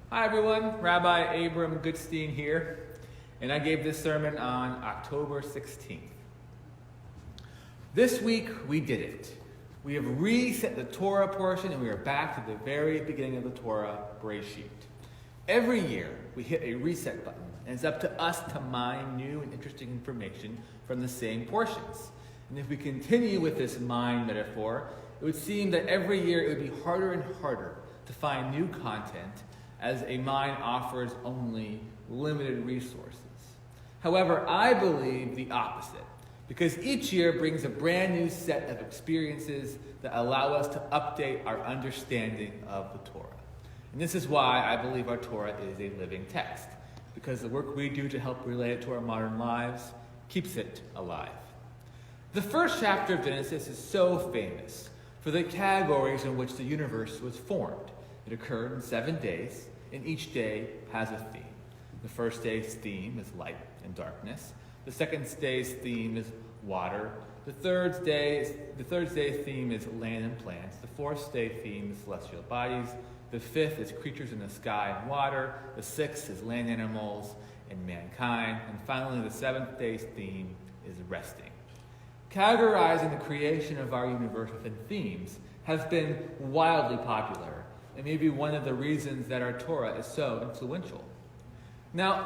Hi everyone, Rabbi Abram Goodstein here, and I gave this sermon on October 16th. This week we did it. We have reset the Torah portion and we are back to the very beginning of the Torah, Bereshit. Every year we hit a reset button and it's up to us to mine new and interesting information from the same portions. And if we continue with this mine metaphor, it would seem that every year it would be harder and harder to find new content as a mine offers only limited resources. However, I believe the opposite, because each year brings a brand new set of experiences that allow us to update our understanding of the Torah. And this is why I believe our Torah is a living text, because the work we do to help relate it to our modern lives keeps it alive. The first chapter of Genesis is so famous for the categories in which the universe was formed. It occurred in 7 days, and each day has a theme. The first day's theme is light and darkness. The second day's theme is water. The third day's theme is land and plants. The fourth day theme is celestial bodies. The fifth is creatures in the sky and water. The sixth is land animals and mankind. And finally, the seventh day's theme is resting. Categorizing the creation of our universe within themes has been wildly popular, and maybe one of the reasons that our Torah is so influential. Now,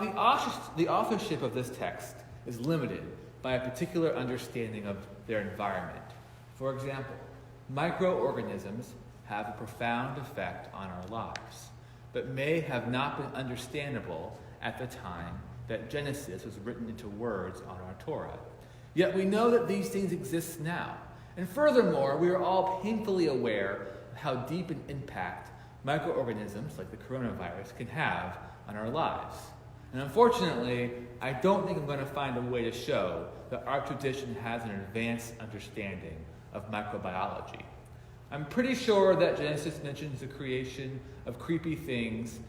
the authorship of this text is limited by a particular understanding of their environment. For example, microorganisms have a profound effect on our lives, but may have not been understandable at the time that Genesis was written into words on our Torah. Yet we know that these things exist now. And furthermore, we are all painfully aware of how deep an impact microorganisms like the coronavirus can have on our lives. And unfortunately, I don't think I'm going to find a way to show that our tradition has an advanced understanding of microbiology. I'm pretty sure that Genesis mentions the creation of creepy things.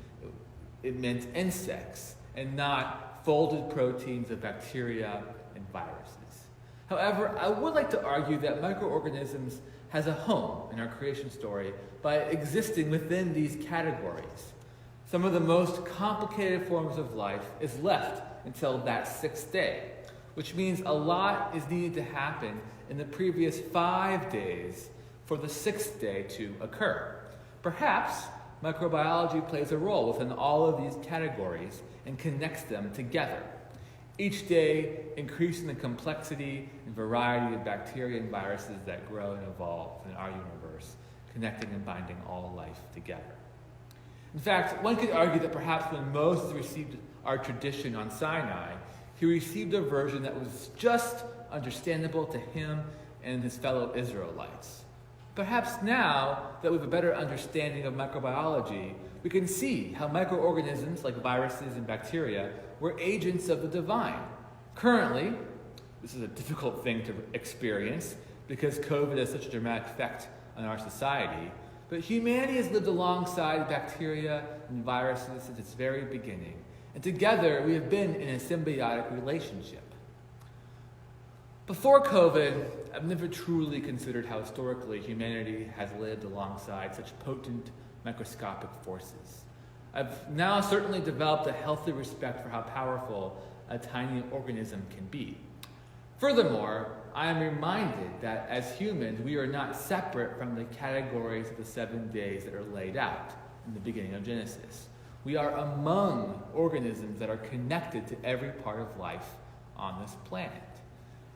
It meant insects and not folded proteins of bacteria and viruses. However, I would like to argue that microorganisms has a home in our creation story by existing within these categories. Some of the most complicated forms of life is left until that sixth day, which means a lot is needed to happen in the previous 5 days for the sixth day to occur. Perhaps microbiology plays a role within all of these categories and connects them together. Each day increasing the complexity and variety of bacteria and viruses that grow and evolve in our universe, connecting and binding all life together. In fact, one could argue that perhaps when Moses received our tradition on Sinai, he received a version that was just understandable to him and his fellow Israelites. Perhaps now that we have a better understanding of microbiology, we can see how microorganisms like viruses and bacteria were agents of the divine. Currently, this is a difficult thing to experience because COVID has such a dramatic effect on our society, but humanity has lived alongside bacteria and viruses since its very beginning, and together we have been in a symbiotic relationship. Before COVID, I've never truly considered how historically humanity has lived alongside such potent microscopic forces. I've now certainly developed a healthy respect for how powerful a tiny organism can be. Furthermore, I am reminded that as humans, we are not separate from the categories of the 7 days that are laid out in the beginning of Genesis. We are among organisms that are connected to every part of life on this planet.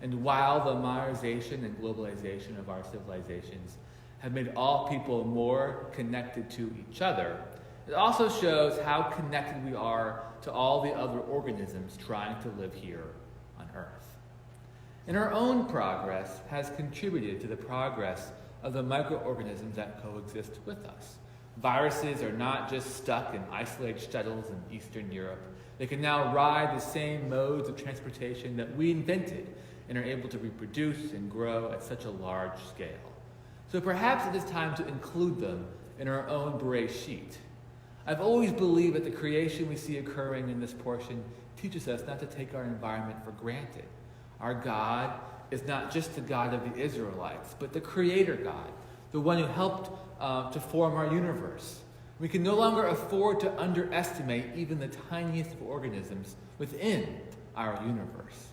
And while the modernization and globalization of our civilizations have made all people more connected to each other, it also shows how connected we are to all the other organisms trying to live here on Earth. And our own progress has contributed to the progress of the microorganisms that coexist with us. Viruses are not just stuck in isolated shuttles in Eastern Europe. They can now ride the same modes of transportation that we invented and are able to reproduce and grow at such a large scale. So perhaps it is time to include them in our own Bereshit. I've always believed that the creation we see occurring in this portion teaches us not to take our environment for granted. Our God is not just the God of the Israelites, but the Creator God, the one who helped to form our universe. We can no longer afford to underestimate even the tiniest of organisms within our universe.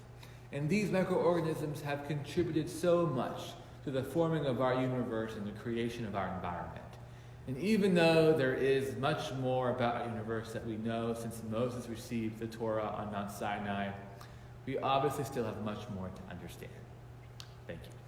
And these microorganisms have contributed so much to the forming of our universe and the creation of our environment. And even though there is much more about our universe that we know since Moses received the Torah on Mount Sinai, we obviously still have much more to understand. Thank you.